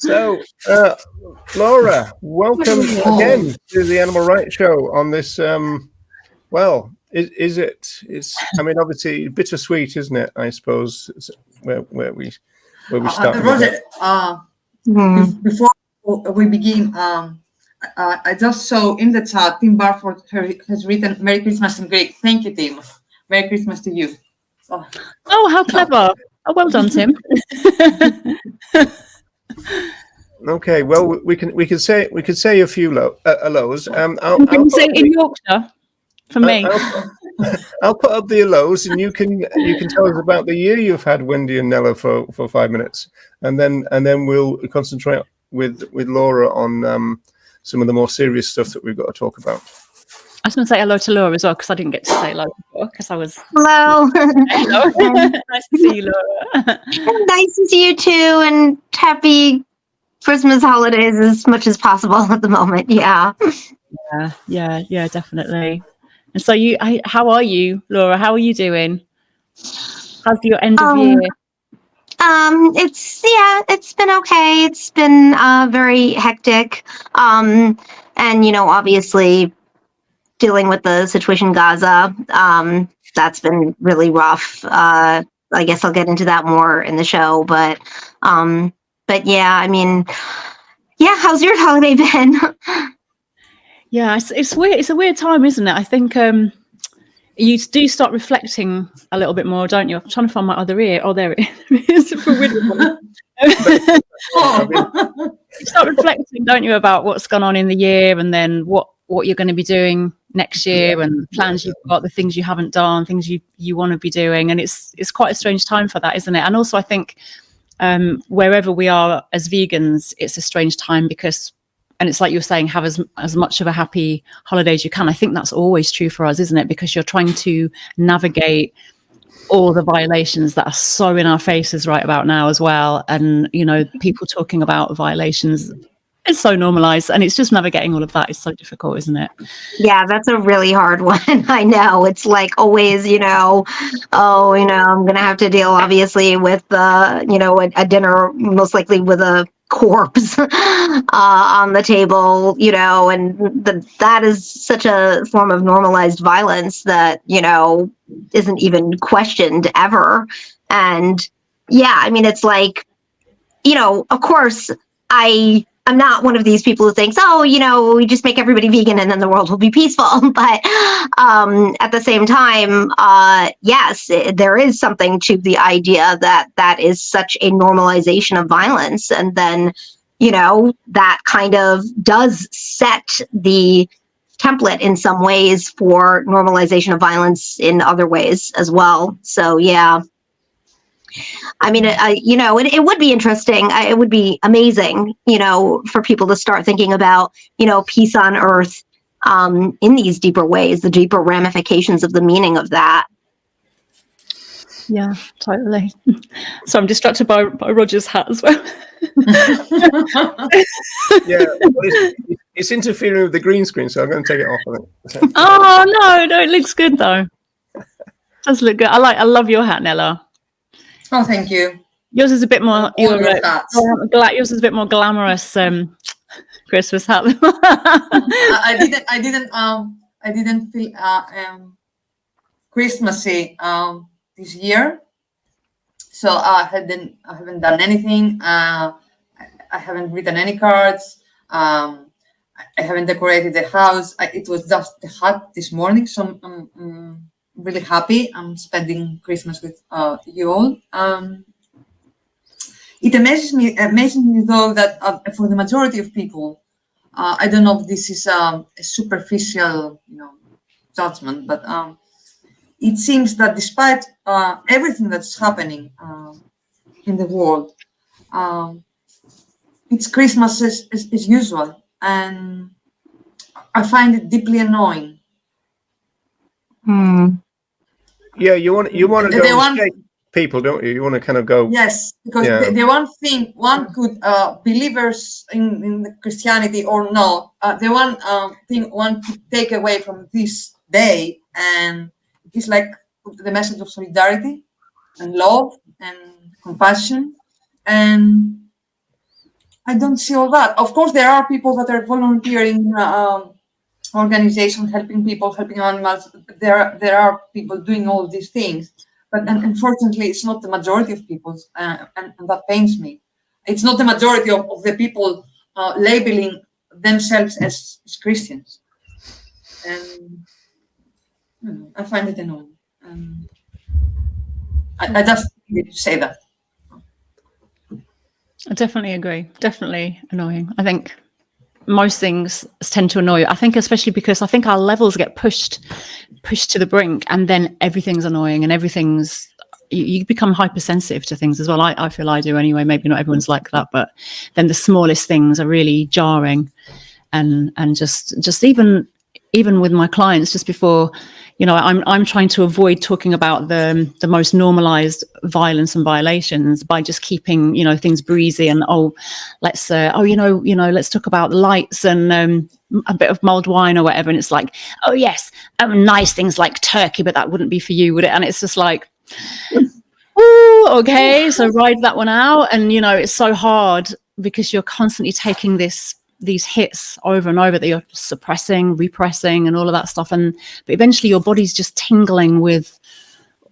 So, Laura, welcome again to the Animal Rights Show on this. Well, is it? It's. I mean, obviously, bittersweet, isn't it? I suppose where we start. Roger, before we begin, I just saw in the chat Tim Barford has written "Merry Christmas" in Greek. Thank you, Tim. Merry Christmas to you. Oh, how clever! Oh, well done, Tim. Okay, well, we could say a few hellos. You can say it in Yorkshire for me. I'll put up the hellos, and you can tell us about the year you've had, Wendy and Nella, for 5 minutes, and then we'll concentrate with Laura on some of the more serious stuff that we've got to talk about. I was going to say hello to Laura as well, because I didn't get to say hello before, because I was... Hello. Hello. Nice to see you, Laura. Nice to see you too, and happy Christmas holidays as much as possible at the moment. Yeah, definitely. And so how are you, Laura? How are you doing? How's your end of year? It's been okay. It's been very hectic. And obviously dealing with the situation in Gaza, that's been really rough. I guess I'll get into that more in the show, but yeah, I mean, yeah, how's your holiday been? Yeah, it's weird. It's a weird time, isn't it? I think you do start reflecting a little bit more, don't you? I'm trying to find my other ear. Oh, there it is. You start reflecting, don't you, about what's gone on in the year, and then what you're going to be doing next year, and the plans you've got, the things you haven't done, things you want to be doing, and it's quite a strange time for that, isn't it? And also, I think wherever we are as vegans, it's a strange time because. And it's like you're saying, have as much of a happy holiday as you can. I think that's always true for us, isn't it? Because you're trying to navigate all the violations that are so in our faces right about now as well. And, people talking about violations is so normalized. And it's just navigating all of that is so difficult, isn't it? Yeah, that's a really hard one. I know. It's like always, I'm going to have to deal, obviously, with, a dinner, most likely with a corpse on the table, and that is such a form of normalized violence that, isn't even questioned ever. And yeah, I mean, it's like, of course, I'm not one of these people who thinks, we just make everybody vegan and then the world will be peaceful. But at the same time, yes, there is something to the idea that is such a normalization of violence. And then, that kind of does set the template in some ways for normalization of violence in other ways as well. So, yeah. I mean, it would be interesting. It would be amazing, for people to start thinking about, peace on earth in these deeper ways, the deeper ramifications of the meaning of that. Yeah, totally. So I'm distracted by Roger's hat as well. Yeah, it's interfering with the green screen, so I'm going to take it off. I think. Oh no, it looks good though. It does look good. I love your hat, Nella. Oh, thank you. Yours is a bit more. Yours is a bit more glamorous. Christmas hat. I didn't feel Christmassy this year, so I haven't done anything. I haven't written any cards. I haven't decorated the house. It was just the hut this morning, so I'm really happy. I'm spending Christmas with you all. It amazes me though that for the majority of people, I don't know if this is a superficial, judgment, but it seems that despite everything that's happening in the world, it's Christmas as usual, and I find it deeply annoying. Yeah, you want to go shake people, don't you? You want to kind of go. Yes, because the one thing one could believers in the Christianity or not, the one thing one could take away from this day, and it's like the message of solidarity and love and compassion, and I don't see all that. Of course, there are people that are volunteering organizations, helping people, helping animals. There are people doing all these things, but unfortunately, it's not the majority of people, and that pains me. It's not the majority of the people labeling themselves as Christians, and I find it annoying. I just need to say that. I definitely agree. Definitely annoying. I think most things tend to annoy you. I think especially because I think our levels get pushed to the brink, and then everything's annoying and everything's you become hypersensitive to things as well. I feel I do anyway. Maybe not everyone's like that, but then the smallest things are really jarring, and just even with my clients, just before, I'm trying to avoid talking about the most normalized violence and violations by just keeping, things breezy and let's talk about lights and a bit of mulled wine or whatever. And it's like, oh yes, nice things like turkey, but that wouldn't be for you, would it? And it's just like, ooh, okay, so ride that one out. And it's so hard because you're constantly taking these hits over and over that you're suppressing, repressing, and all of that stuff. But eventually your body's just tingling with,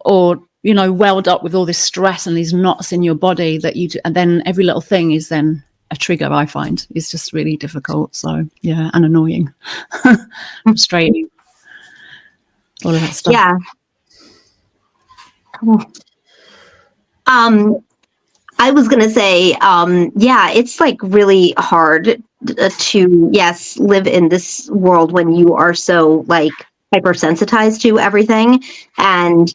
or, welled up with all this stress and these knots in your body that and then every little thing is then a trigger. I find is just really difficult. So yeah, and annoying, frustrating, all of that stuff. Yeah. I was going to say, it's like really hard to, yes, live in this world when you are so like hypersensitized to everything. And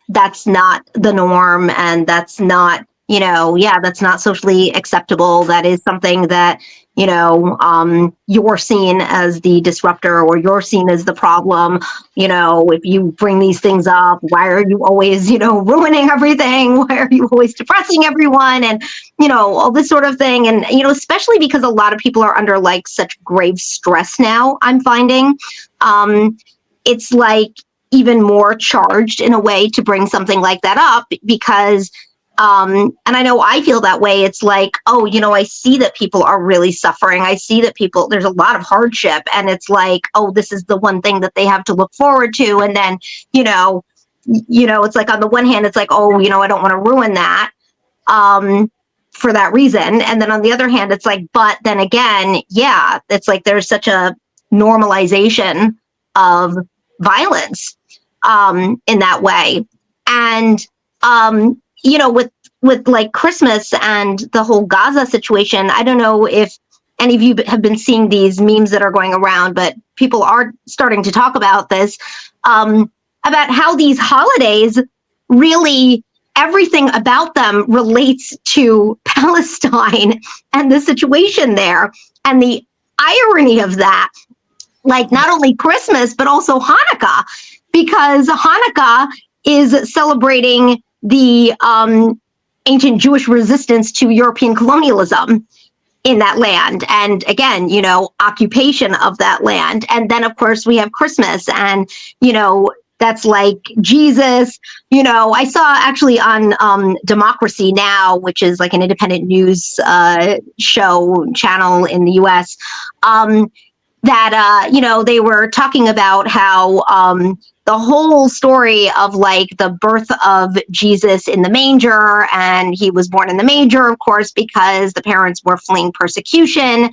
that's not the norm. And that's not, that's not socially acceptable. That is something that, you're seen as the disruptor, or you're seen as the problem. If you bring these things up, why are you always, ruining everything? Why are you always depressing everyone? And, all this sort of thing. And, especially because a lot of people are under like such grave stress now, I'm finding, it's like even more charged in a way to bring something like that up, because and I know I feel that way. It's like, oh, I see that people are really suffering. I see that there's a lot of hardship, and it's like, oh, this is the one thing that they have to look forward to. And then, it's like on the one hand, it's like, oh, I don't want to ruin that for that reason. And then on the other hand, it's like, but then again, yeah, it's like there's such a normalization of violence in that way. And with like Christmas and the whole Gaza situation, I don't know if any of you have been seeing these memes that are going around, but people are starting to talk about this, about how these holidays really, everything about them relates to Palestine and the situation there. And the irony of that, like not only Christmas, but also Hanukkah, because Hanukkah is celebrating the ancient Jewish resistance to European colonialism in that land. And again, occupation of that land. And then, of course, we have Christmas, and, that's like Jesus. I saw actually on Democracy Now!, which is like an independent news channel in the US, that, they were talking about how the whole story of like the birth of Jesus in the manger, and he was born in the manger, of course, because the parents were fleeing persecution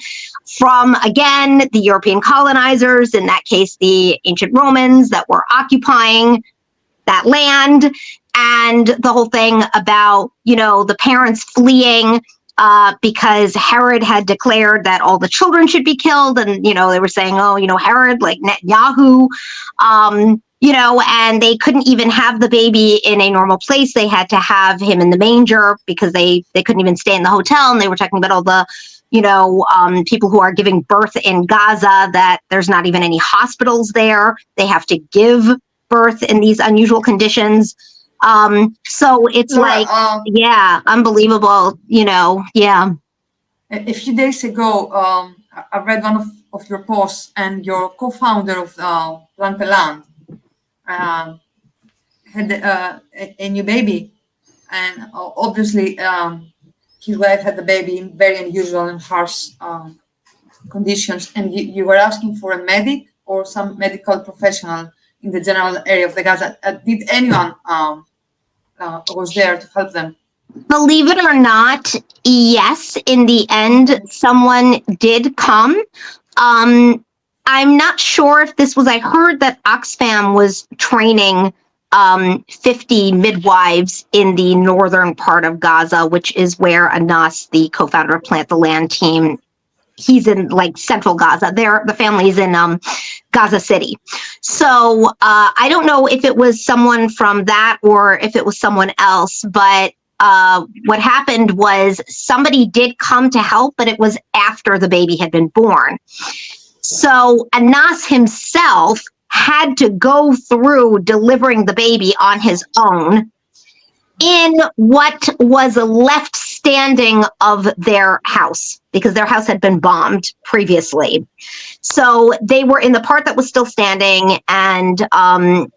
from, again, the European colonizers, in that case, the ancient Romans that were occupying that land. And the whole thing about, the parents fleeing because Herod had declared that all the children should be killed. And, they were saying, oh, Herod, like Netanyahu, and they couldn't even have the baby in a normal place. They had to have him in the manger because they couldn't even stay in the hotel. And they were talking about all the, people who are giving birth in Gaza, that there's not even any hospitals there. They have to give birth in these unusual conditions. So it's Laura, like, yeah, unbelievable, yeah. A few days ago, I read one of your posts, and your co-founder of Plant the Land had a new baby, and obviously his wife had the baby in very unusual and harsh conditions, and you were asking for a medic or some medical professional in the general area of the Gaza. Did anyone was there to help them? Believe it or not, yes, in the end, someone did come. I'm not sure if this was, I heard that Oxfam was training 50 midwives in the northern part of Gaza, which is where Anas, the co-founder of Plant the Land team, he's in like central Gaza. The family's in Gaza City. So I don't know if it was someone from that or if it was someone else, but what happened was somebody did come to help, but it was after the baby had been born. So Anas himself had to go through delivering the baby on his own in what was left standing of their house, because their house had been bombed previously. So they were in the part that was still standing, and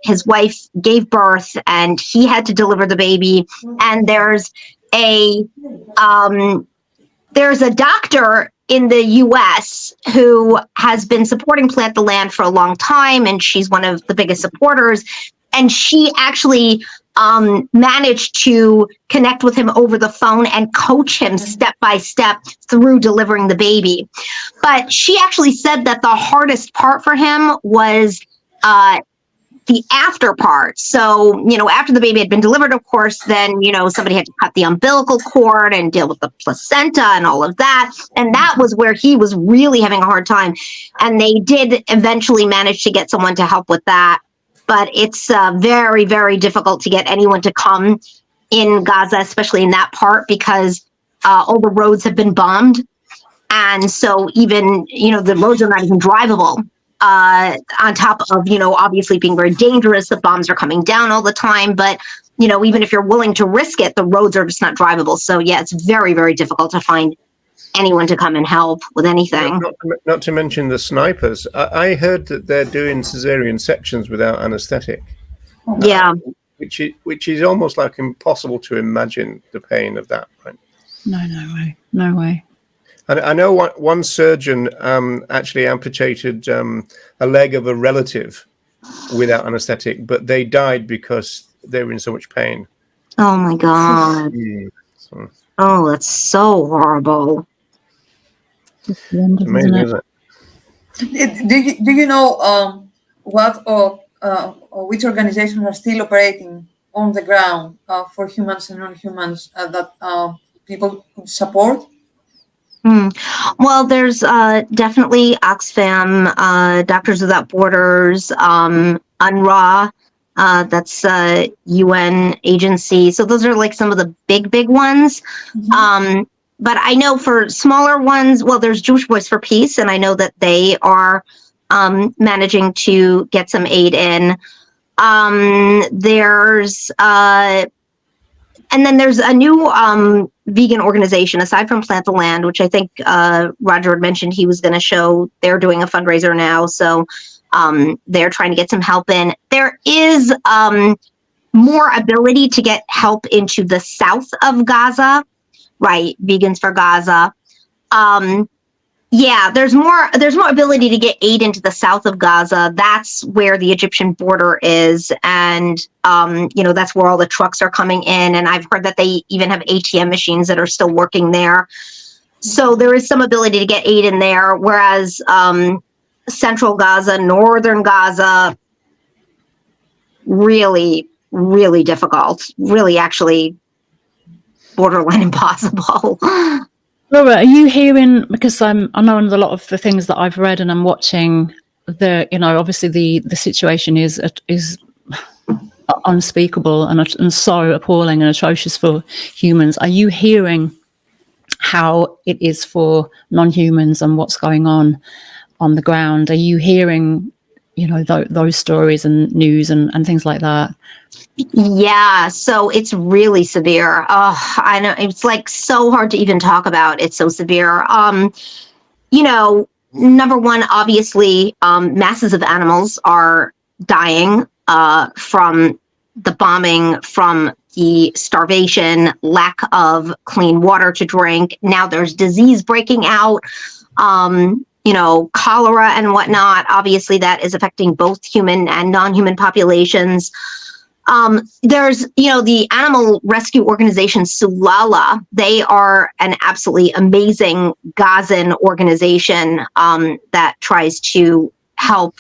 his wife gave birth, and he had to deliver the baby. And there's a doctor in the U.S. who has been supporting Plant the Land for a long time, and she's one of the biggest supporters. And she actually managed to connect with him over the phone and coach him step by step through delivering the baby. But she actually said that the hardest part for him was the after part. So, after the baby had been delivered, of course, then, somebody had to cut the umbilical cord and deal with the placenta and all of that. And that was where he was really having a hard time. And they did eventually manage to get someone to help with that. But it's very, very difficult to get anyone to come in Gaza, especially in that part, because all the roads have been bombed. And so even, the roads are not even drivable. On top of, obviously being very dangerous, the bombs are coming down all the time. But, even if you're willing to risk it, the roads are just not drivable. So, yeah, it's very, very difficult to find anyone to come and help with anything. Not to mention the snipers. I heard that they're doing cesarean sections without anesthetic. Yeah. Which is almost like impossible to imagine the pain of that. Right? No way. And I know one surgeon actually amputated a leg of a relative without anesthetic, but they died because they were in so much pain. Oh my God. So, that's so horrible. It's the end, amazing, isn't it? Do you know what or which organizations are still operating on the ground for humans and non-humans that people could support? Well, there's definitely Oxfam, Doctors Without Borders, UNRWA, that's a UN agency. So those are like some of the big ones. Mm-hmm. But I know for smaller ones, well, there's Jewish Voice for Peace, and I know that they are managing to get some aid in. And then there's a new vegan organization aside from Plant the Land, which I think Roger had mentioned he was going to show. They're doing a fundraiser now, so they're trying to get some help in. There is more ability to get help into the south of Gaza, right? Vegans for Gaza. Yeah, there's more ability to get aid into the south of Gaza. That's where the Egyptian border is, and that's where all the trucks are coming in. And I've heard that they even have ATM machines that are still working there. So there is some ability to get aid in there. Whereas central Gaza, northern Gaza, really, really difficult. Really, actually, borderline impossible. Laura, are you hearing, because I know a lot of the things that I've read and I'm watching, obviously the situation is unspeakable and so appalling and atrocious for humans. Are you hearing how it is for non-humans and what's going on the ground? Are you hearing, those stories and news and things like that? Yeah, so it's really severe. Oh, I know, it's like so hard to even talk about. It's so severe. Number one, obviously, masses of animals are dying from the bombing from the starvation, lack of clean water to drink. Now there's disease breaking out, cholera and whatnot. Obviously, that is affecting both human and non-human populations. There's, the animal rescue organization Sulala. They are an absolutely amazing Gazan organization that tries to help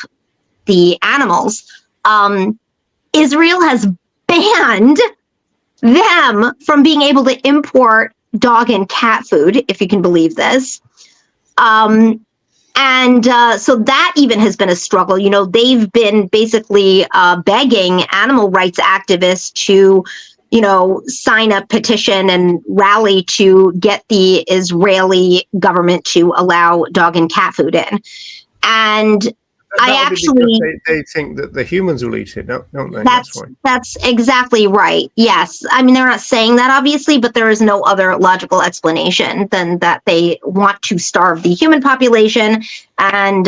the animals. Israel has banned them from being able to import dog and cat food, if you can believe this. So that even has been a struggle. They've been basically begging animal rights activists to, sign a petition and rally to get the Israeli government to allow dog and cat food in. And they think that the humans will eat it, don't they? That's exactly right. Yes. I mean, they're not saying that obviously, but there is no other logical explanation than that they want to starve the human population, and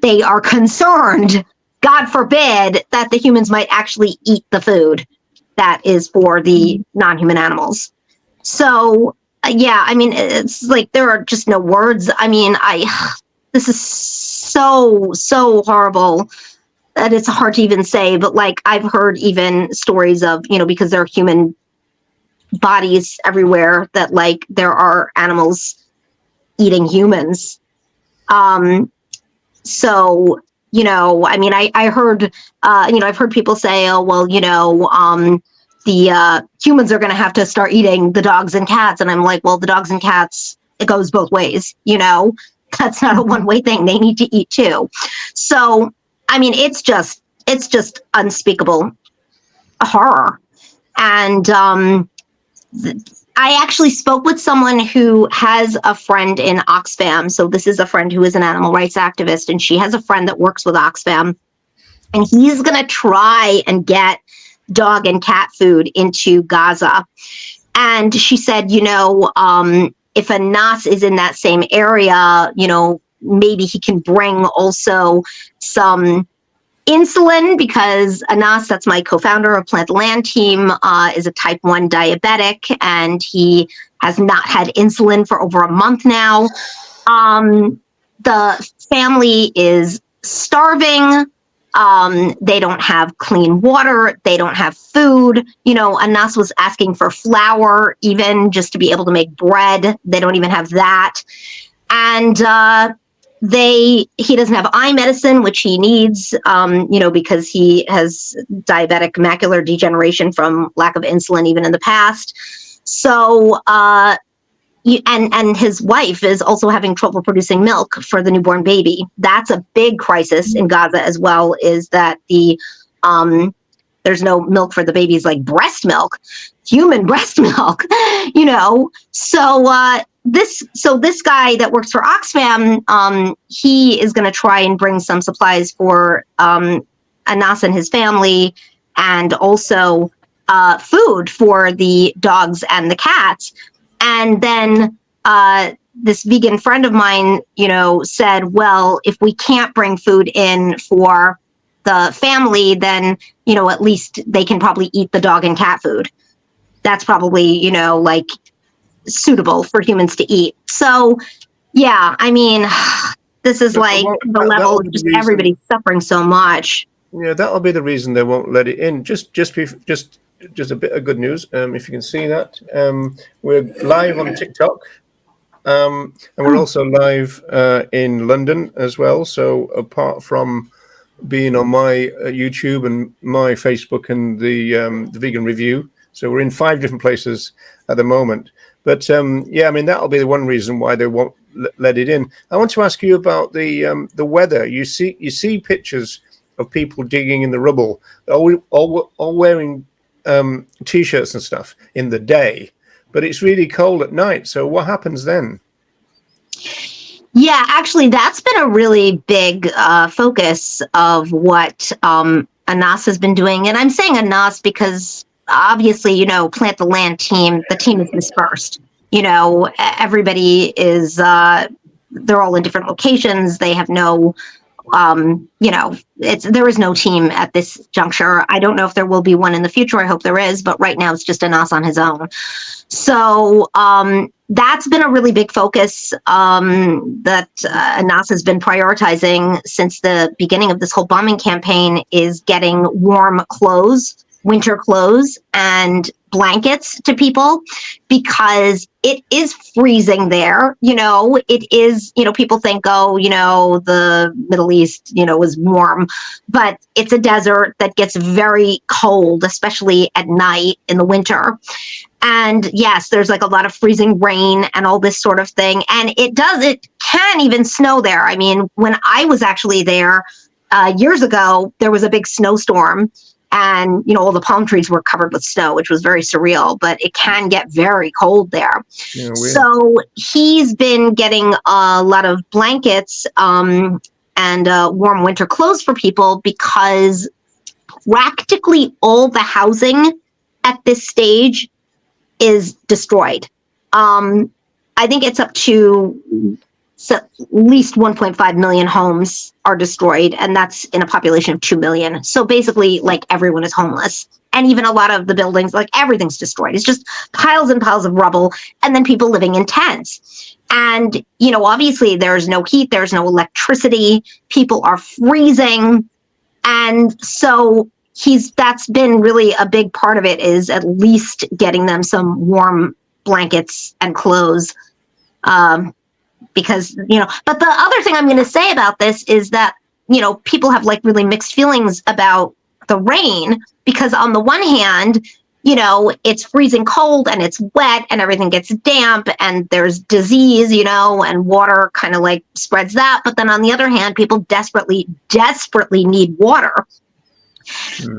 they are concerned, God forbid, that the humans might actually eat the food that is for the non-human animals. So, it's like there are just no words. I mean, this is so horrible that it's hard to even say, but like I've heard even stories of, because there are human bodies everywhere, that like there are animals eating humans. I heard, I've heard people say, oh, well, the humans are going to have to start eating the dogs and cats. And I'm like, well, the dogs and cats, it goes both ways, That's not a one-way thing. They need to eat too. So, I mean, it's just unspeakable horror. And I actually spoke with someone who has a friend in Oxfam. So this is a friend who is an animal rights activist, and she has a friend that works with Oxfam. And he's going to try and get dog and cat food into Gaza. And she said, if a NAS is in that same area, maybe he can bring also some insulin, because Anas, that's my co-founder of Plant the Land team, is a type 1 diabetic, and he has not had insulin for over a month now. The family is starving. They don't have clean water. They don't have food. Anas was asking for flour even just to be able to make bread. They don't even have that. And he doesn't have eye medicine, which he needs, because he has diabetic macular degeneration from lack of insulin even in the past. So, and his wife is also having trouble producing milk for the newborn baby. That's a big crisis in Gaza as well, is that there's no milk for the babies, like breast milk, human breast milk, So this guy that works for Oxfam, he is going to try and bring some supplies for Anas and his family, and also food for the dogs and the cats. And then this vegan friend of mine, said, well, if we can't bring food in for the family, then, at least they can probably eat the dog and cat food. That's probably, like suitable for humans to eat. So, yeah, I mean, this is like the level of just everybody's suffering so much. Yeah, that'll be the reason they won't let it in. Just a bit of good news, if you can see that. We're live on TikTok, and we're also live in London as well. So apart from being on my YouTube and my Facebook and the Vegan Review, so we're in 5 different places at the moment. But that'll be the one reason why they won't let it in. I want to ask you about the weather. You see pictures of people digging in the rubble, all wearing T-shirts and stuff in the day, but it's really cold at night. So what happens then? Yeah, actually, that's been a really big focus of what Anas has been doing. And I'm saying Anas because obviously, Plant the Land team, the team is dispersed. Everybody is, they're all in different locations. They have no there is no team at this juncture. I don't know if there will be one in the future. I hope there is, but right now it's just Anas on his own. So that's been a really big focus that Anas has been prioritizing since the beginning of this whole bombing campaign, is getting warm clothes, winter clothes, and blankets to people, because it is freezing there. It is, people think, the Middle East, is warm, but it's a desert that gets very cold, especially at night in the winter. And yes, there's like a lot of freezing rain and all this sort of thing. And it can even snow there. I mean, when I was actually there years ago, there was a big snowstorm, and, all the palm trees were covered with snow, which was very surreal, but it can get very cold there. Yeah, so he's been getting a lot of blankets and warm winter clothes for people, because practically all the housing at this stage is destroyed. I think it's up to at least 1.5 million homes are destroyed, and that's in a population of 2 million. So basically, like, everyone is homeless, and even a lot of the buildings, like, everything's destroyed. It's just piles and piles of rubble, and then people living in tents. And, obviously there's no heat, there's no electricity, people are freezing. And so that's been really a big part of it, is at least getting them some warm blankets and clothes. Because, but the other thing I'm going to say about this is that, people have like really mixed feelings about the rain, because on the one hand, it's freezing cold and it's wet and everything gets damp and there's disease, and water kind of like spreads that. But then on the other hand, people desperately need water.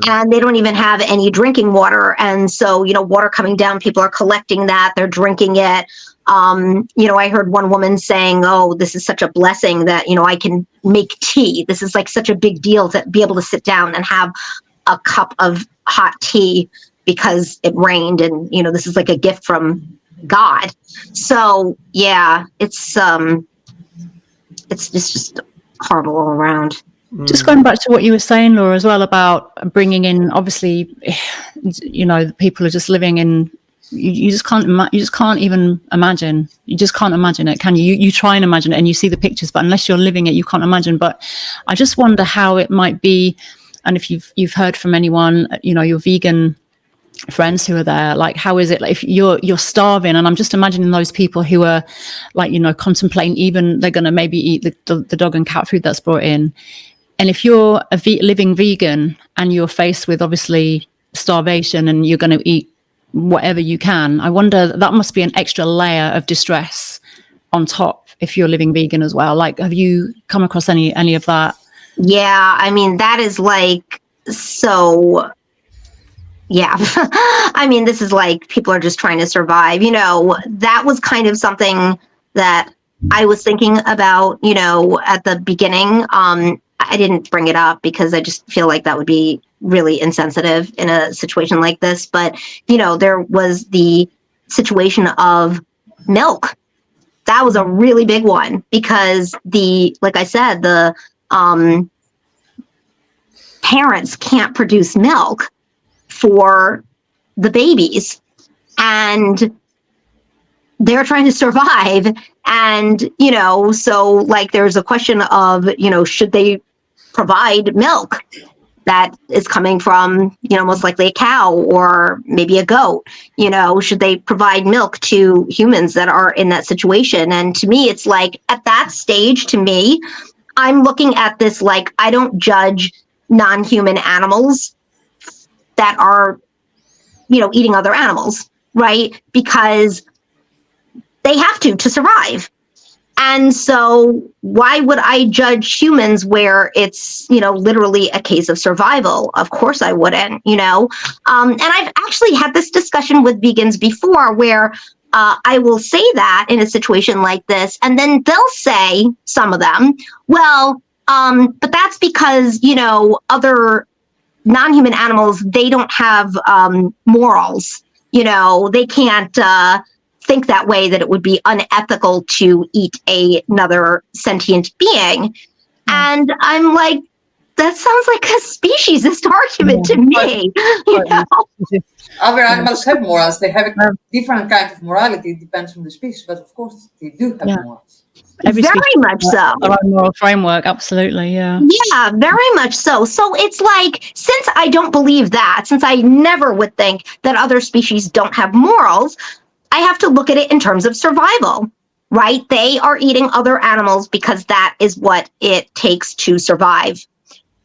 And they don't even have any drinking water. And so, water coming down, people are collecting that, they're drinking it. I heard one woman saying, "Oh, this is such a blessing that, I can make tea. This is like such a big deal to be able to sit down and have a cup of hot tea because it rained. And, this is like a gift from God." So yeah, it's just horrible all around. Just going back to what you were saying, Laura, as well, about bringing in, obviously, the people are just living in, you just can't even imagine. You just can't imagine it, can you? You try and imagine it and you see the pictures, but unless you're living it, you can't imagine. But I just wonder how it might be, and if you've heard from anyone, your vegan friends who are there, like, how is it, like, if you're starving, and I'm just imagining those people who are like, contemplating, even they're going to maybe eat the dog and cat food that's brought in. And if you're a living vegan and you're faced with obviously starvation and you're going to eat whatever you can, I wonder, that must be an extra layer of distress on top if you're living vegan as well. Like, have you come across any of that? Yeah, I mean, that is like, so yeah. I mean, this is like, people are just trying to survive. That was kind of something that I was thinking about, at the beginning. I didn't bring it up because I just feel like that would be really insensitive in a situation like this. But, there was the situation of milk. That was a really big one, because like I said, the parents can't produce milk for the babies, and they're trying to survive. And, so like, there's a question of, should they provide milk that is coming from, most likely a cow or maybe a goat? Should they provide milk to humans that are in that situation? And to me, it's like, at that stage, to me, I'm looking at this like, I don't judge non-human animals that are, eating other animals, right? Because they have to survive. And so why would I judge humans where it's, literally a case of survival? Of course I wouldn't, And I've actually had this discussion with vegans before, where I will say that in a situation like this, and then they'll say, some of them, well, but that's because, other non-human animals, they don't have morals. They can't think that way, that it would be unethical to eat another sentient being. And I'm like, that sounds like a speciesist argument to me. You know? Other animals have morals. They have a different kind of morality. It depends on the species, but of course they do have morals. Every very much so. Our own moral framework, absolutely, yeah. Yeah, very much so. So it's like, since I don't believe that, since I never would think that other species don't have morals, I have to look at it in terms of survival, right? They are eating other animals because that is what it takes to survive.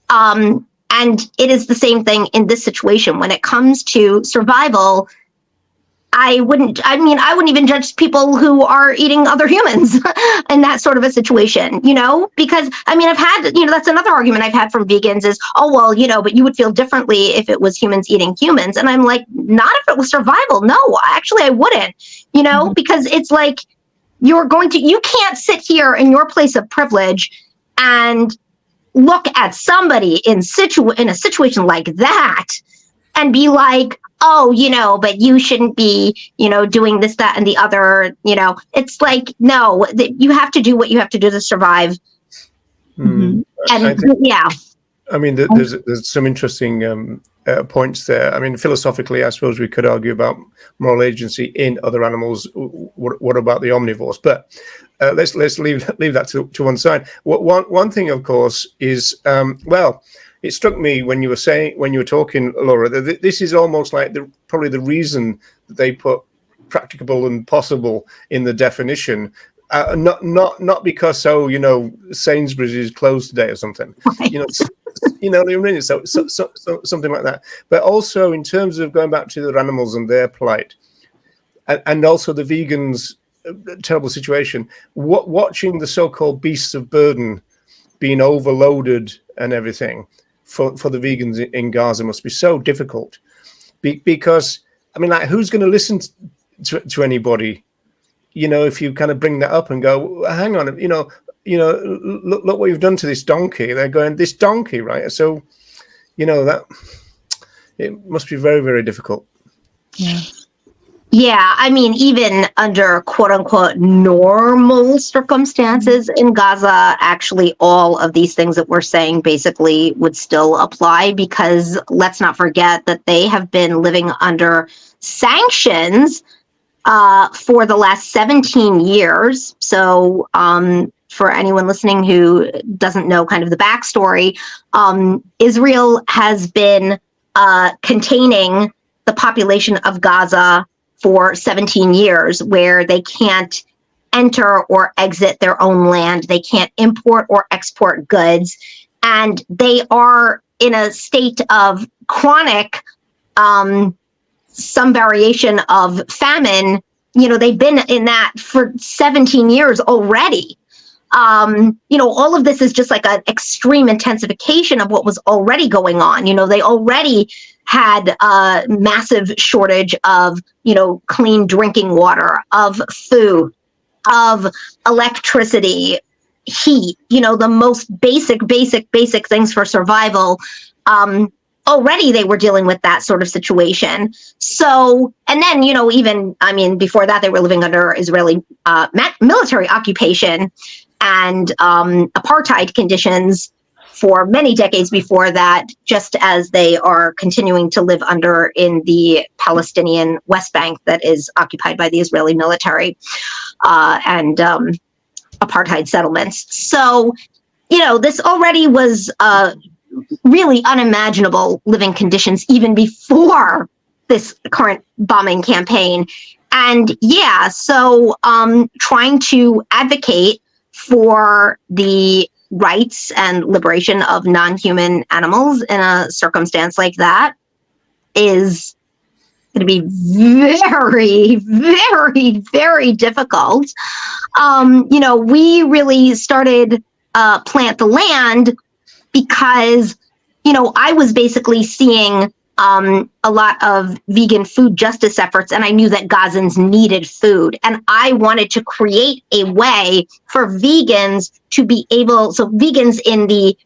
And it is the same thing in this situation. When it comes to survival, I wouldn't even judge people who are eating other humans in that sort of a situation, you know, because I've had, that's another argument I've had from vegans is, oh, well, but you would feel differently if it was humans eating humans. And I'm like, not if it was survival. No, actually, I wouldn't, because it's like, you can't sit here in your place of privilege and look at somebody in a situation like that and be like, oh, but you shouldn't be, doing this, that, and the other, it's like, no, you have to do what you have to do to survive. Mm. And there's some interesting points there. I mean, philosophically, I suppose we could argue about moral agency in other animals. What about the omnivores? But let's leave that to one side. One thing, of course, is it struck me when you were talking, Laura, that this is almost like probably the reason that they put practicable and possible in the definition. Not because Sainsbury's is closed today or something. So something like that. But also in terms of going back to the animals and their plight, and also the vegans' terrible situation. Watching the so-called beasts of burden being overloaded and everything for the vegans in Gaza must be so difficult, because who's going to listen to anybody? If you kind of bring that up and go, hang on, look what you've done to this donkey. They're going, this donkey, right? So, that it must be very, very difficult. Yeah. Yeah, even under quote unquote normal circumstances in Gaza, actually all of these things that we're saying basically would still apply, because let's not forget that they have been living under sanctions for the last 17 years. So for anyone listening who doesn't know kind of the backstory, Israel has been containing the population of Gaza for 17 years, where they can't enter or exit their own land. They can't import or export goods. And they are in a state of chronic, some variation of famine. They've been in that for 17 years already. All of this is just like an extreme intensification of what was already going on. They already had a massive shortage of, clean drinking water, of food, of electricity, heat, the most basic things for survival. Already they were dealing with that sort of situation. So, and then, before that, they were living under Israeli military occupation and apartheid conditions for many decades before that, just as they are continuing to live under in the Palestinian West Bank that is occupied by the Israeli military and apartheid settlements. So, this already was really unimaginable living conditions even before this current bombing campaign. And so trying to advocate for the rights and liberation of non-human animals in a circumstance like that is going to be very, very, very difficult. We really started Plant the Land because, I was basically seeing a lot of vegan food justice efforts, and I knew that Gazans needed food. And I wanted to create a way for vegans to be able, so vegans in the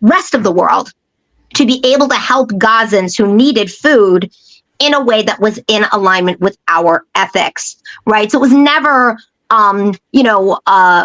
rest of the world, to be able to help Gazans who needed food in a way that was in alignment with our ethics, right? So it was never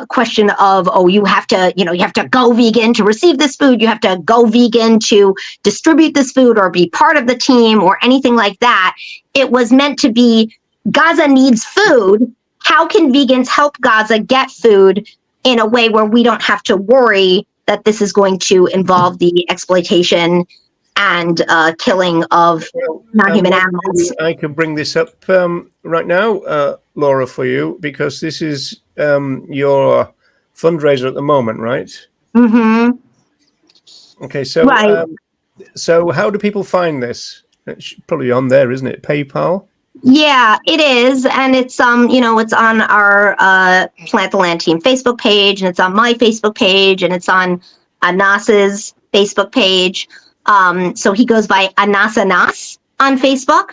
question of, oh, you have to go vegan to receive this food. You have to go vegan to distribute this food or be part of the team or anything like that. It was meant to be, Gaza needs food. How can vegans help Gaza get food in a way where we don't have to worry that this is going to involve the exploitation and killing of non-human animals? I can bring this up right now, Laura, for you, because this is your fundraiser at the moment, right? Mm-hmm. Okay, so Right. So how do people find this? It's probably on there, isn't it? PayPal? Yeah, it is, and it's it's on our Plant the Land team Facebook page, and it's on my Facebook page, and it's on Anas's Facebook page. So he goes by Anas on Facebook.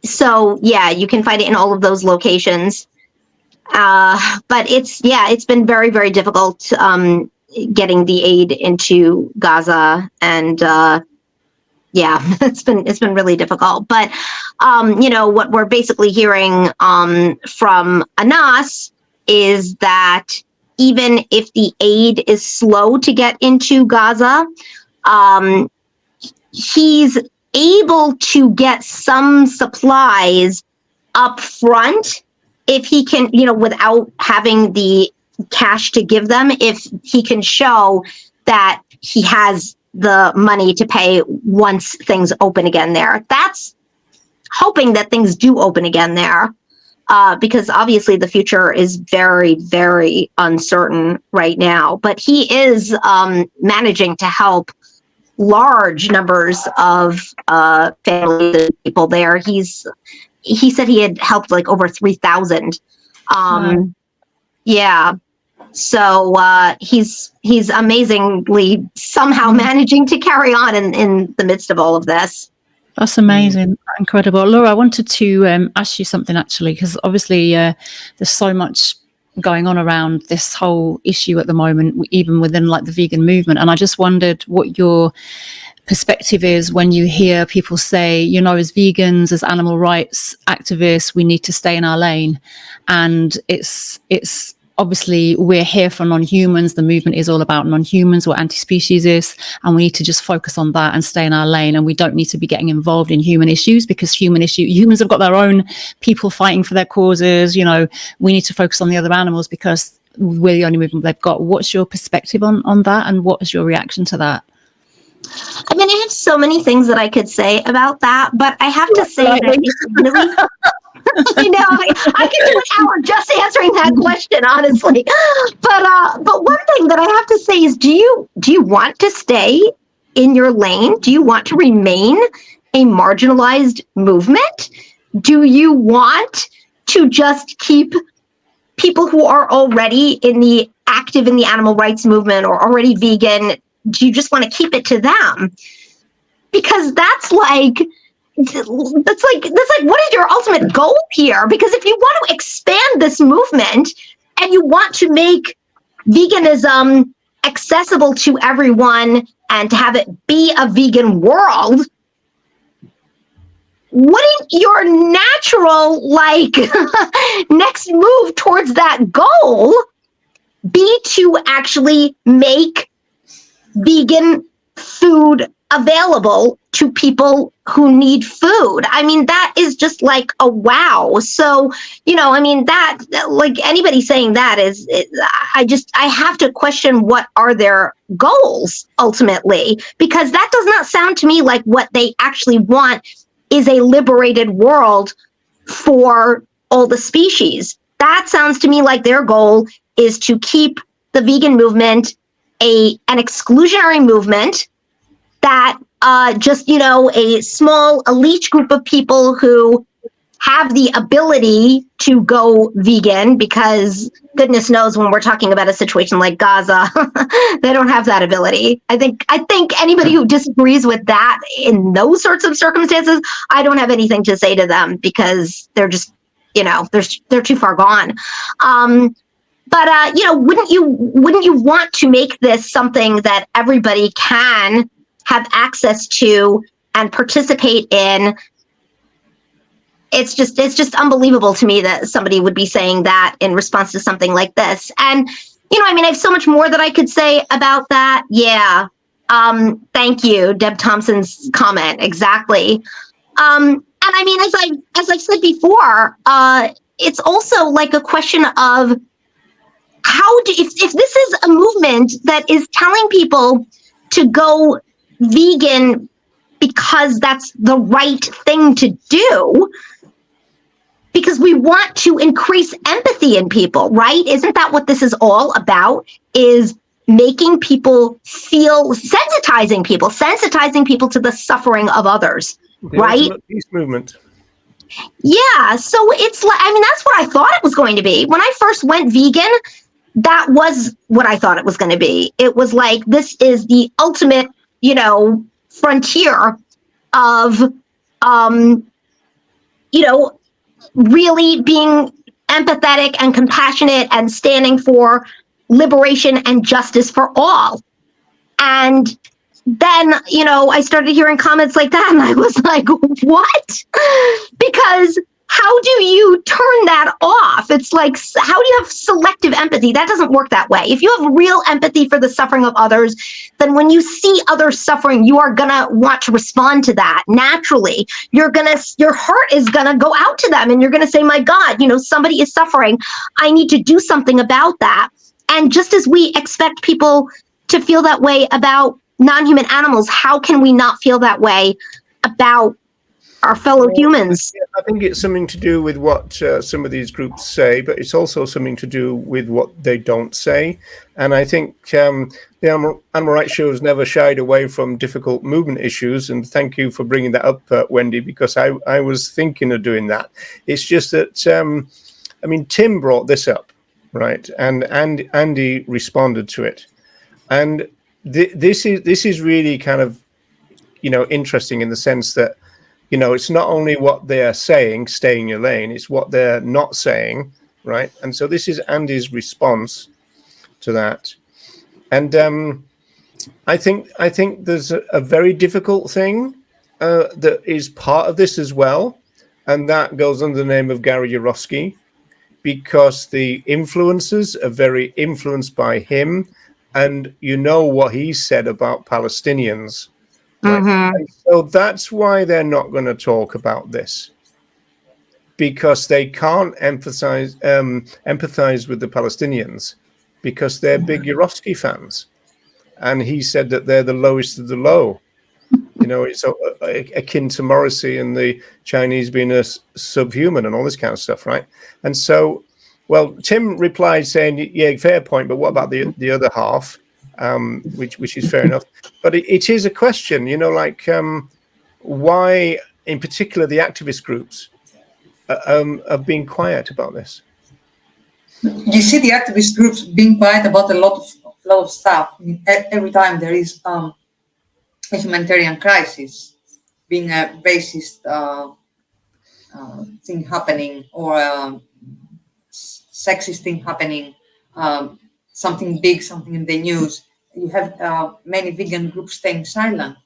So yeah, you can find it in all of those locations. But it's been very, very difficult getting the aid into Gaza, and yeah, it's been really difficult. But what we're basically hearing from Anas is that even if the aid is slow to get into Gaza, he's able to get some supplies up front if he can, without having the cash to give them, if he can show that he has the money to pay once things open again there. That's hoping that things do open again there, because obviously the future is very, very uncertain right now. But he is managing to help large numbers of families and people there. He said he had helped like over 3,000. Yeah. So he's amazingly somehow managing to carry on in the midst of all of this. That's amazing. Incredible. Laura, I wanted to ask you something actually, because obviously there's so much going on around this whole issue at the moment, even within like the vegan movement. And I just wondered what your perspective is when you hear people say, as vegans, as animal rights activists, we need to stay in our lane. And it's obviously we're here for non-humans. The movement is all about non-humans or anti-speciesists, and we need to just focus on that and stay in our lane. And we don't need to be getting involved in human issues, because humans have got their own people fighting for their causes. We need to focus on the other animals because we're the only movement they've got. What's your perspective on that, and what is your reaction to that? I mean, I have so many things that I could say about that, but I have to say that it's really, I could do an hour just answering that question, honestly. But one thing that I have to say is, do you want to stay in your lane? Do you want to remain a marginalized movement? Do you want to just keep people who are already active in the animal rights movement or already vegan? Do you just want to keep it to them? Because that's like, what is your ultimate goal here? Because if you want to expand this movement and you want to make veganism accessible to everyone and to have it be a vegan world, wouldn't your natural next move towards that goal be to actually make vegan food available to people who need food? I mean, that is just like a wow. So, that, like, anybody saying that is, I have to question what are their goals ultimately, because that does not sound to me like what they actually want is a liberated world for all the species. That sounds to me like their goal is to keep the vegan movement an exclusionary movement that just a small elite group of people who have the ability to go vegan, because goodness knows when we're talking about a situation like Gaza, they don't have that ability. I think anybody who disagrees with that in those sorts of circumstances, I don't have anything to say to them, because they're just, they're too far gone. But wouldn't you want to make this something that everybody can have access to and participate in, it's just unbelievable to me that somebody would be saying that in response to something like this. And, I mean, I have so much more that I could say about that. Yeah. Thank you, Deb Thompson's comment. Exactly. And I mean, as I've said before, it's also like a question of if this is a movement that is telling people to go vegan because that's the right thing to do, because we want to increase empathy in people, right? Isn't that what this is all about? Is making people feel, sensitizing people to the suffering of others, the right? ultimate peace movement. Yeah, so it's like, I mean, that's what I thought it was going to be. When I first went vegan, that was what I thought it was going to be. It was like, this is the ultimate, frontier of, really being empathetic and compassionate and standing for liberation and justice for all. And then, I started hearing comments like that, and I was like, what? Because how do you turn that off? It's like, how do you have selective empathy? That doesn't work that way. If you have real empathy for the suffering of others, then when you see others suffering, you are going to want to respond to that naturally. Your heart is going to go out to them, and you're going to say, my God, somebody is suffering. I need to do something about that. And just as we expect people to feel that way about non-human animals, how can we not feel that way about our fellow humans? I think it's something to do with what some of these groups say, but it's also something to do with what they don't say. And I think the Animal Rights Show has never shied away from difficult movement issues. And thank you for bringing that up, Wendy, because I was thinking of doing that. It's just that, Tim brought this up, right? And Andy responded to it. And this is really kind of, interesting in the sense that, it's not only what they're saying, stay in your lane, it's what they're not saying, right? And so this is Andy's response to that. And I think there's a very difficult thing that is part of this as well, and that goes under the name of Gary Yourofsky, because the influencers are very influenced by him, and what he said about Palestinians. Right? Mm-hmm. And so that's why they're not going to talk about this, because they can't empathize with the Palestinians, because they're big Yourofsky fans, and he said that they're the lowest of the low. It's akin to Morrissey and the Chinese being a subhuman and all this kind of stuff, right? And so, well, Tim replied saying, "Yeah, fair point, but what about the other half?" Which is fair enough, but it is a question, why, in particular, the activist groups have been quiet about this. You see the activist groups being quiet about a lot of stuff. I mean, every time there is a humanitarian crisis, being a racist thing happening, or a sexist thing happening, something big, something in the news, you have many vegan groups staying silent.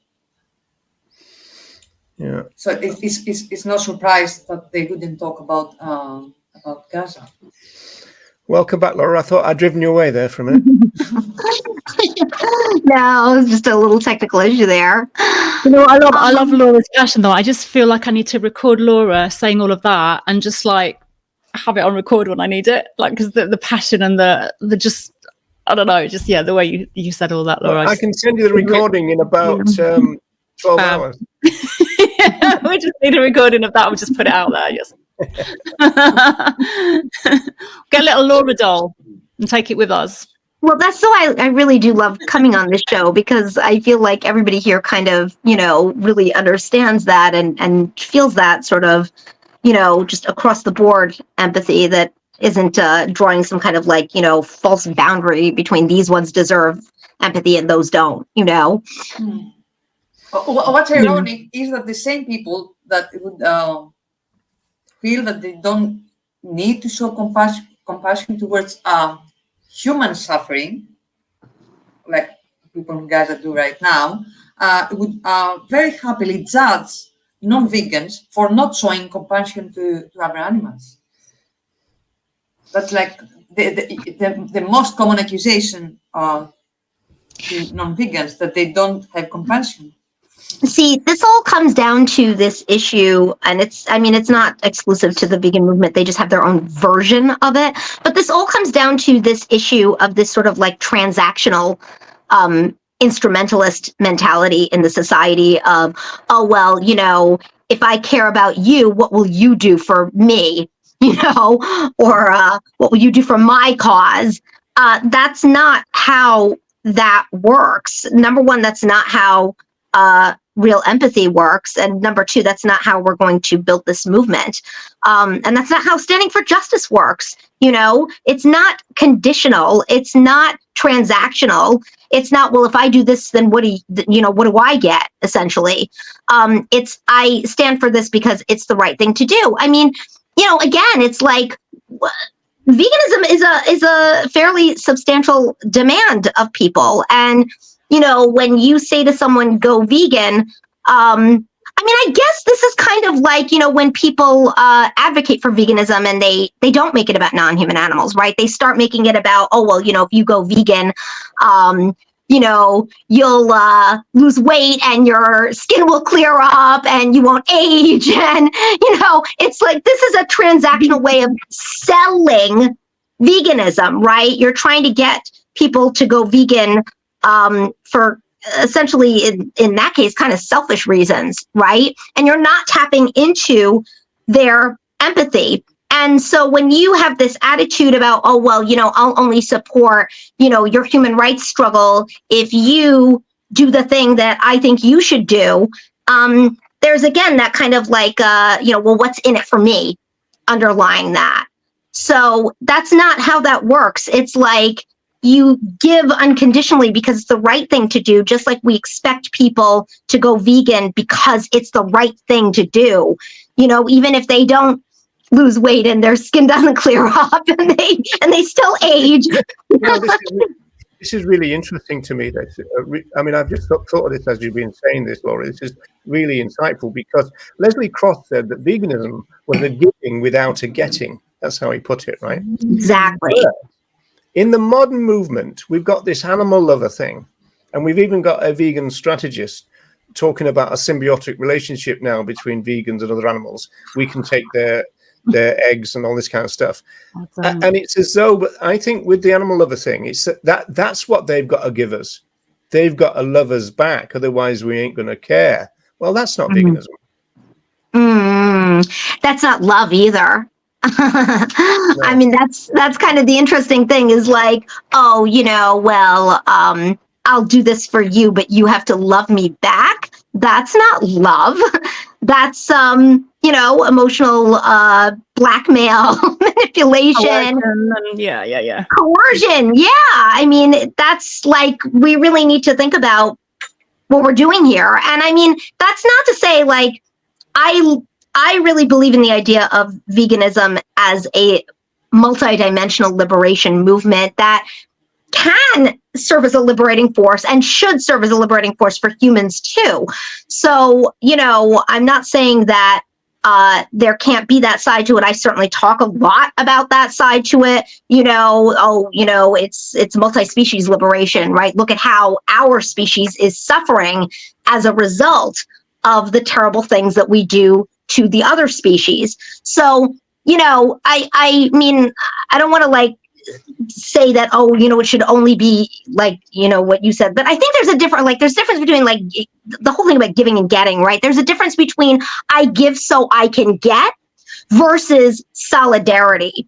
Yeah. So it's no surprise that they wouldn't talk about Gaza. Welcome back, Laura. I thought I'd driven you away there for a minute. No, it's just a little technical issue there. I love Laura's passion, though. I just feel like I need to record Laura saying all of that and just like have it on record when I need it, like, because the passion and the just, I don't know, just the way you said all that, Laura. I can send you the recording in about 12 hours. Yeah, we just need a recording of that. We'll just put it out there. Yes. Get a little Laura doll and take it with us. Well, that's so I really do love coming on this show, because I feel like everybody here kind of, really understands that and feels that sort of, just across the board empathy that isn't drawing some kind of false boundary between these ones deserve empathy and those don't, What's ironic is that the same people that would feel that they don't need to show compassion towards human suffering, like people in Gaza do right now, would very happily judge non-vegans for not showing compassion to other animals. That's like the most common accusation of the non-vegans, that they don't have compassion. See, this all comes down to this issue, and it's not exclusive to the vegan movement. They just have their own version of it. But this all comes down to this issue of this sort of like transactional, instrumentalist mentality in the society of, oh, well, if I care about you, what will you do for me? Or what will you do for my cause? That's not how that works. Number one, that's not how real empathy works, and number two, that's not how we're going to build this movement, and that's not how standing for justice works. It's not conditional, it's not transactional, it's not, well, if I do this, then what do I get, essentially. It's, I stand for this because it's the right thing to do. I mean, again, it's like veganism is a fairly substantial demand of people, and when you say to someone, go vegan, I guess this is kind of like, when people advocate for veganism and they don't make it about non-human animals, right? They start making it about, oh, well, if you go vegan, you'll lose weight and your skin will clear up and you won't age. And, it's like, this is a transactional way of selling veganism, right? You're trying to get people to go vegan for essentially, in that case, kind of selfish reasons, right? And you're not tapping into their empathy. And so when you have this attitude about, oh, well, I'll only support, your human rights struggle if you do the thing that I think you should do, there's, again, that kind of like, well, what's in it for me underlying that. So that's not how that works. It's like, you give unconditionally because it's the right thing to do, just like we expect people to go vegan because it's the right thing to do. Even if they don't lose weight and their skin doesn't clear up and they still age. This is really interesting to me. I've just thought of this as you've been saying this, Laura. This is really insightful because Leslie Cross said that veganism was a giving without a getting. That's how he put it, right? Exactly. But in the modern movement, we've got this animal lover thing, and we've even got a vegan strategist talking about a symbiotic relationship now between vegans and other animals. We can take their eggs and all this kind of stuff. Awesome. And it's as though, but I think with the animal lover thing, it's that's what they've got to give us. They've got to love us back, otherwise we ain't going to care. Well, that's not veganism. That's not love either. No. I mean, that's kind of the interesting thing is like, oh, well, I'll do this for you, but you have to love me back. That's not love. That's, emotional blackmail, manipulation. Coercion. Yeah. I mean, that's like, we really need to think about what we're doing here. And I mean, that's not to say like, I really believe in the idea of veganism as a multidimensional liberation movement that can serve as a liberating force and should serve as a liberating force for humans too. So, I'm not saying that there can't be that side to it. I certainly talk a lot about that side to it. It's multi-species liberation, right? Look at how our species is suffering as a result of the terrible things that we do to the other species. So, I mean, I don't want to like say that, oh, it should only be like, what you said, but I think there's difference between like the whole thing about giving and getting, right? There's a difference between I give so I can get versus solidarity,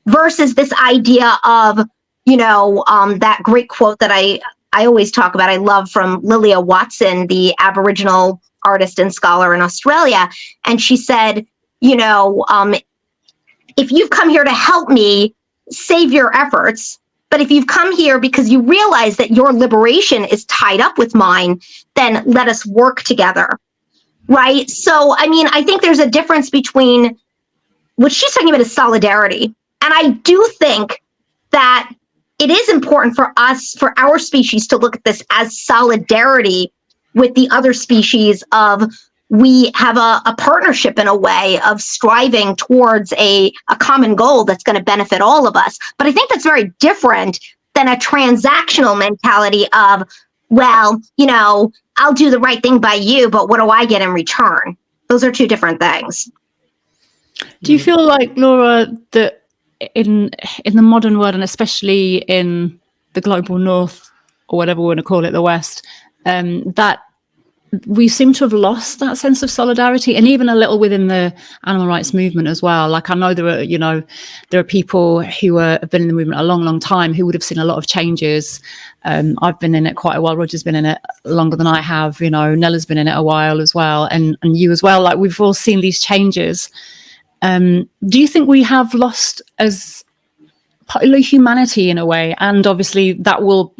versus this idea of, that great quote that I always talk about, I love, from Lilia Watson, the Aboriginal artist and scholar in Australia. And she said, if you've come here to help me, save your efforts. But if you've come here because you realize that your liberation is tied up with mine, then let us work together. Right? So, I mean, I think there's a difference between what she's talking about is solidarity. And I do think that it is important for us, for our species, to look at this as solidarity with the other species of we have a partnership in a way of striving towards a common goal that's going to benefit all of us. But I think that's very different than a transactional mentality of, well, you know, I'll do the right thing by you, but what do I get in return? Those are two different things. Do you feel like, Laura, that in the modern world, and especially in the global north, or whatever we want to call it, the West, that we seem to have lost that sense of solidarity, and even a little within the animal rights movement as well? Like, I know there are people who have been in the movement a long, long time who would have seen a lot of changes. I've been in it quite a while. Roger's been in it longer than I have. You know, Nella's been in it a while as well, and you as well. Like, we've all seen these changes. Do you think we have lost as humanity in a way? And obviously that will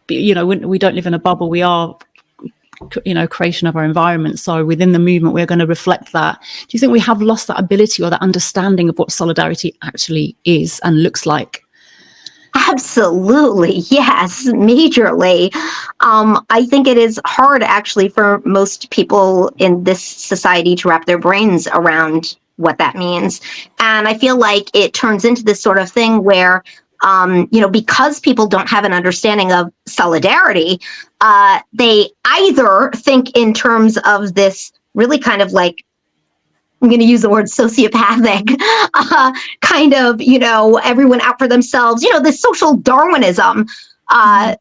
be, you know, we don't live in a bubble. We are, you know, creation of our environment. So within the movement, we're going to reflect that. Do you think we have lost that ability or that understanding of what solidarity actually is and looks like? Absolutely. Yes, majorly. I think it is hard actually for most people in this society to wrap their brains around what that means. And I feel like it turns into this sort of thing where, you know, because people don't have an understanding of solidarity, they either think in terms of this really kind of like, I'm going to use the word sociopathic, kind of, you know, everyone out for themselves, you know, this social Darwinism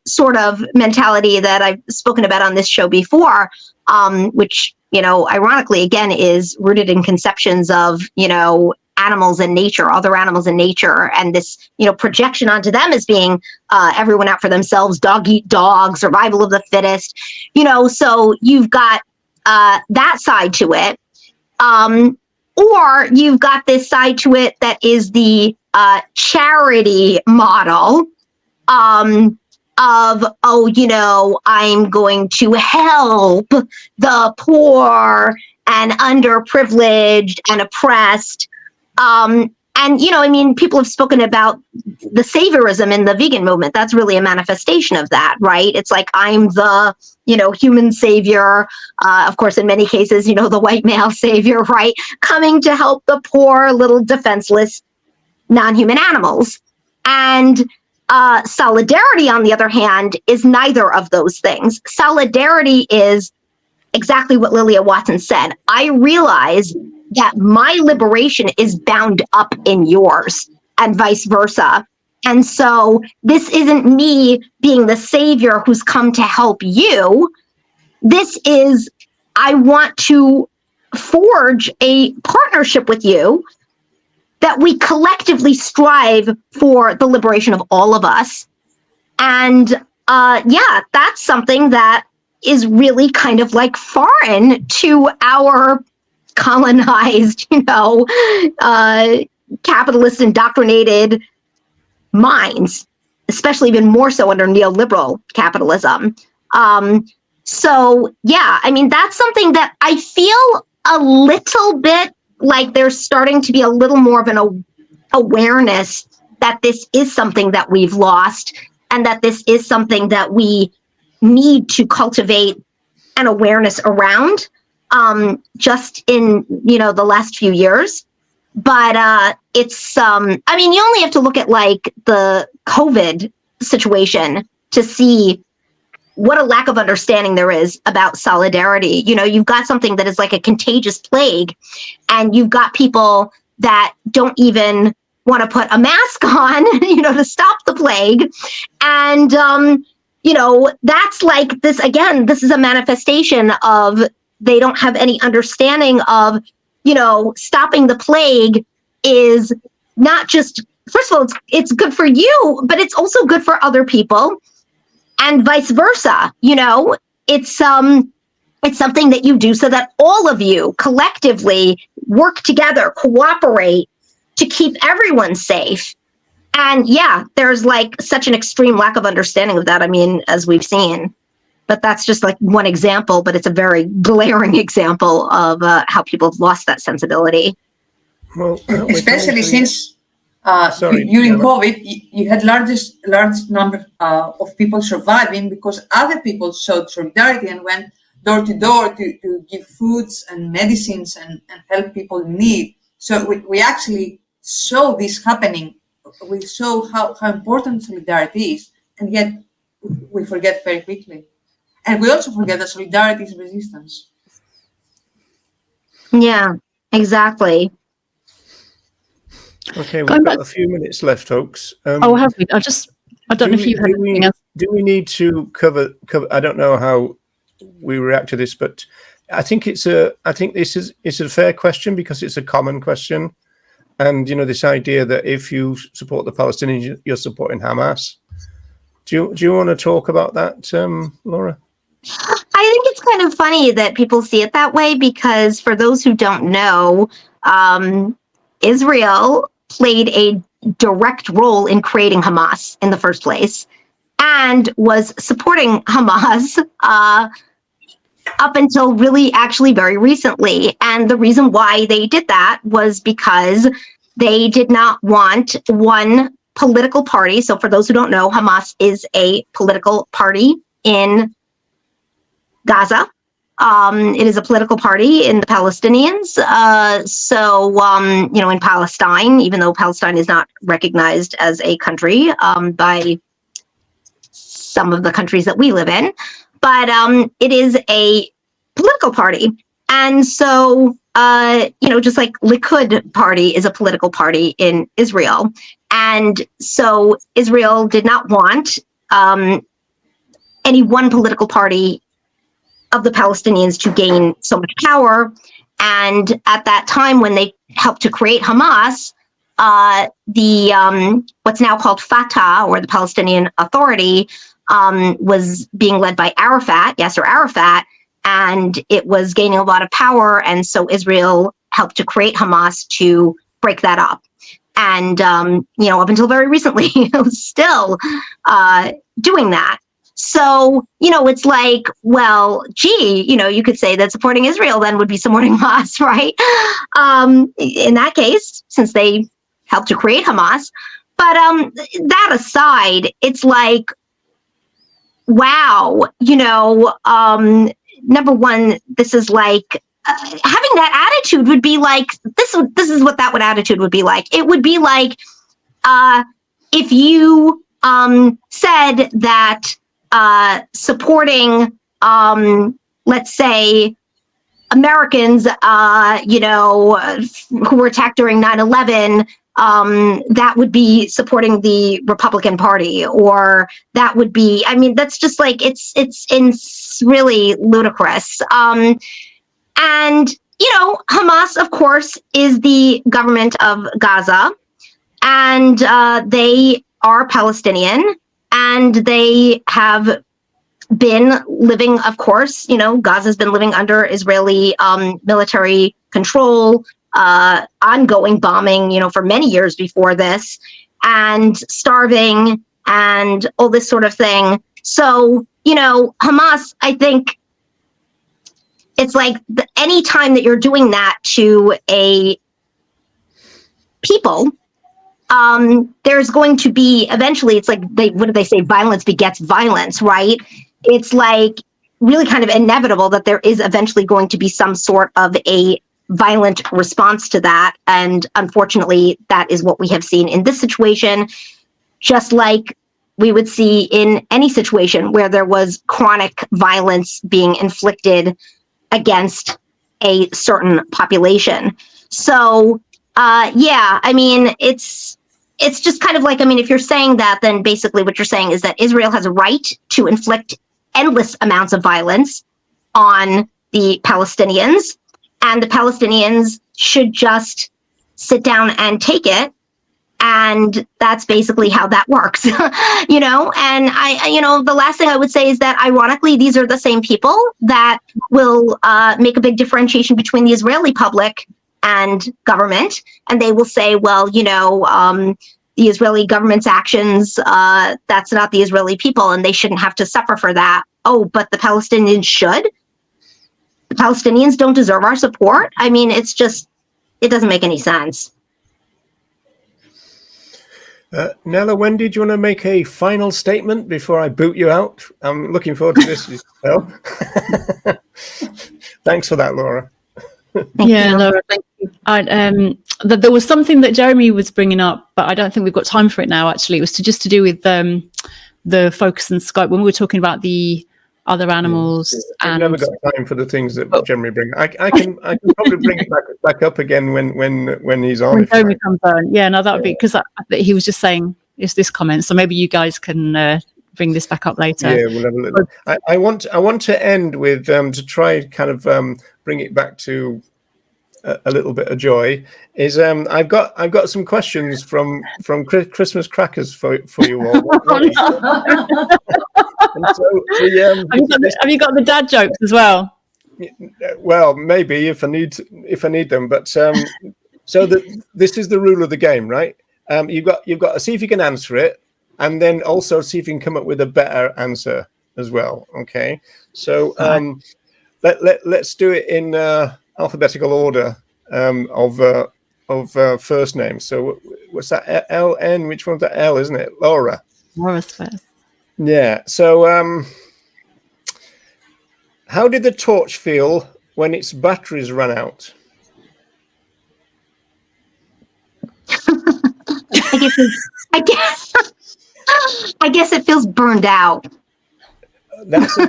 sort of mentality that I've spoken about on this show before, which, you know, ironically, again, is rooted in conceptions of, you know, animals and nature, other animals in nature, and this, you know, projection onto them as being everyone out for themselves, dog eat dog, survival of the fittest, you know, so you've got that side to it. Or you've got this side to it that is the charity model of, oh, you know, I'm going to help the poor and underprivileged and oppressed. And, you know, I mean, people have spoken about the saviorism in the vegan movement. That's really a manifestation of that, right? It's like, I'm the, you know, human savior. Of course, in many cases, you know, the white male savior, right? Coming to help the poor, little defenseless, non-human animals. And solidarity, on the other hand, is neither of those things. Solidarity is exactly what Lilia Watson said. I realize that my liberation is bound up in yours and vice versa. And so this isn't me being the savior who's come to help you. This is, I want to forge a partnership with you that we collectively strive for the liberation of all of us. And yeah, that's something that is really kind of like foreign to our colonized, you know, capitalist indoctrinated minds, especially even more so under neoliberal capitalism. So yeah, I mean, that's something that I feel a little bit like there's starting to be a little more of an awareness that this is something that we've lost and that this is something that we need to cultivate an awareness around, just in, you know, the last few years. But it's, I mean, you only have to look at like the COVID situation to see what a lack of understanding there is about solidarity. You know, you've got something that is like a contagious plague, and you've got people that don't even want to put a mask on, you know, to stop the plague. And, you know, that's like this, again, this is a manifestation of they don't have any understanding of, you know, stopping the plague is not just, first of all, it's good for you, but it's also good for other people, and vice versa. You know, it's something that you do so that all of you collectively work together, cooperate to keep everyone safe. And yeah, there's like such an extreme lack of understanding of that, I mean, as we've seen. But that's just like one example, but it's a very glaring example of how people have lost that sensibility. Well, especially since during COVID, you had large number of people surviving because other people showed solidarity and went door to door to give foods and medicines and help people in need. So we actually saw this happening. We saw how important solidarity is, and yet we forget very quickly. And we also forget that solidarity is resistance. Yeah, exactly. Okay, Going we've back- got a few minutes left, folks. Oh, have we? I don't know if you've had anything else. Do we need to cover? I don't know how we react to this, but I think it's a fair question because it's a common question, and this idea that if you support the Palestinians, you're supporting Hamas. Do you want to talk about that, Laura? I think it's kind of funny that people see it that way because for those who don't know, Israel played a direct role in creating Hamas in the first place and was supporting Hamas up until really actually very recently. And the reason why they did that was because they did not want one political party. So for those who don't know, Hamas is a political party in Gaza. It is a political party in the Palestinians. In Palestine, even though Palestine is not recognized as a country by some of the countries that we live in, but it is a political party. And so, just like Likud party is a political party in Israel. And so Israel did not want any one political party of the Palestinians to gain so much power. And at that time, when they helped to create Hamas, what's now called Fatah, or the Palestinian Authority, was being led by Yasser Arafat, and it was gaining a lot of power. And so Israel helped to create Hamas to break that up. And, up until very recently, it was still doing that. So, it's like, well, gee, you could say that supporting Israel then would be supporting Hamas, right? In that case, since they helped to create Hamas. But that aside, it's like, wow, number one, this is like, having that attitude would be like, this is what that attitude would be like. It would be like if you said that supporting, let's say, Americans, who were attacked during 9/11, that would be supporting the Republican Party, or that would be, that's just like, it's really ludicrous. And, Hamas, of course, is the government of Gaza, and they are Palestinian, and they have been living, of course, Gaza's been living under Israeli military control, ongoing bombing, for many years before this, and starving and all this sort of thing. So, Hamas, I think it's like any time that you're doing that to a people, there's going to be eventually, it's like, what do they say? Violence begets violence, right? It's like really kind of inevitable that there is eventually going to be some sort of a violent response to that. And unfortunately, that is what we have seen in this situation, just like we would see in any situation where there was chronic violence being inflicted against a certain population. So, it's just kind of like, if you're saying that, then basically what you're saying is that Israel has a right to inflict endless amounts of violence on the Palestinians, and the Palestinians should just sit down and take it. And that's basically how that works, and the last thing I would say is that, ironically, these are the same people that will make a big differentiation between the Israeli public and government. And they will say, well, the Israeli government's actions, that's not the Israeli people, and they shouldn't have to suffer for that. Oh, but the Palestinians should? The Palestinians don't deserve our support? It's just, it doesn't make any sense. Nella, Wendy, do you want to make a final statement before I boot you out? I'm looking forward to this. Thanks for that, Laura. Yeah, Laura, thank you. There was something that Jeremy was bringing up, but I don't think we've got time for it now. Actually, it was just to do with the focus and scope when we were talking about the other animals. I've And never got time for the things that Jeremy brings. I can probably bring it back up again when he's on. When Jeremy comes on, yeah, no, that would be because he was just saying is this comment. So maybe you guys can bring this back up later. Yeah, we'll have a little. I want to end with to try kind of bring it back to a little bit of joy. Is I've got some questions from Christmas crackers for you all. And so have you got the dad jokes as well? Well, maybe if I need them, but so this is the rule of the game, right? You've got to see if you can answer it, and then also see if you can come up with a better answer as well. Okay, so let's do it in alphabetical order of first names. So what's that? L-N? Which one's that? L, isn't it? Laura. Laura's first. Yeah. So how did the torch feel when its batteries ran out? I guess it feels burned out. That's a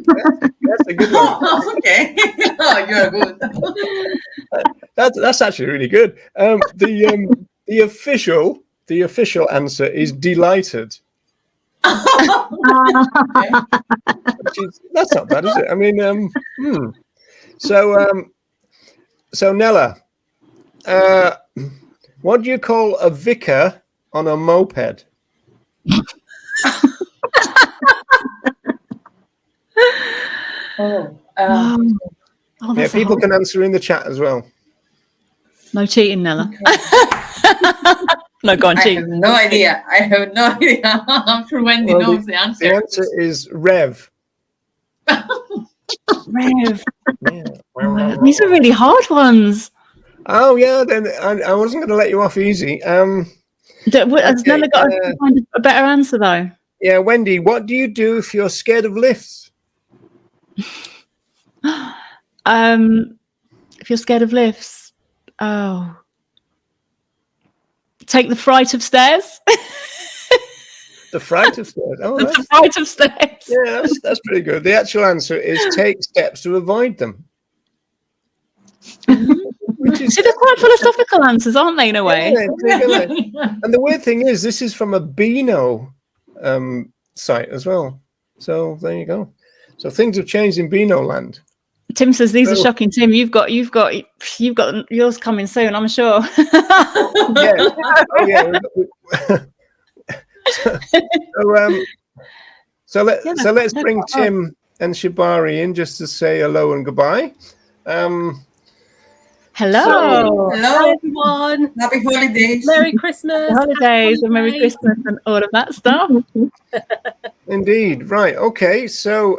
good one. Okay. Oh, you're good. That's actually really good. The official answer is delighted. That's not bad, is it? I mean, So Nella, what do you call a vicar on a moped? Yeah, people can answer in the chat as well. No cheating, Nella. No, go on, cheat. I have no idea. I'm sure Wendy knows the answer. The answer is Rev. Rev. Yeah. These are really hard ones. Oh yeah, then I wasn't going to let you off easy. Has Nella got to find a better answer though? Yeah, Wendy, what do you do if you're scared of lifts? If you're scared of lifts, take the fright of stairs. The fright of stairs. Oh, the fright of stairs. Yeah, that's pretty good. The actual answer is take steps to avoid them. See, they're quite philosophical answers, aren't they, in a way? Yeah, and the weird thing is, this is from a Beano site as well. So there you go. So things have changed in Beano land. Tim says these are shocking. Tim, you've got yours coming soon, I'm sure. Yeah. Oh, yeah. So let's bring Tim and Shibari in just to say hello and goodbye. Hello. Hello, everyone. Happy holidays. Merry Christmas. Holidays and Merry Christmas and all of that stuff. Indeed. Right. Okay. So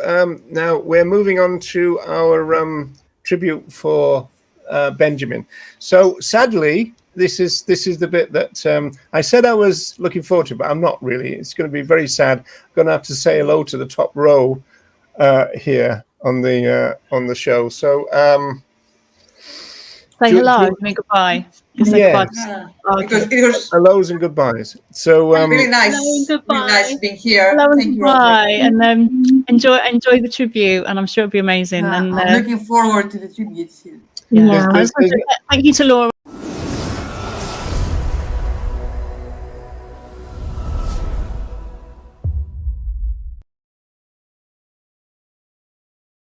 now we're moving on to our tribute for Benjamin. So sadly, this is the bit that I said I was looking forward to, but I'm not really. It's going to be very sad. I'm going to have to say hello to the top row here on the show. So say hello. I mean goodbye. Yeah. Because it was hellos and goodbyes. So really nice. Really nice being here. Hello and Thank goodbye. you. And enjoy the tribute, and I'm sure it'll be amazing. And I'm looking forward to the tribute too. Yeah. Thank you to Laura.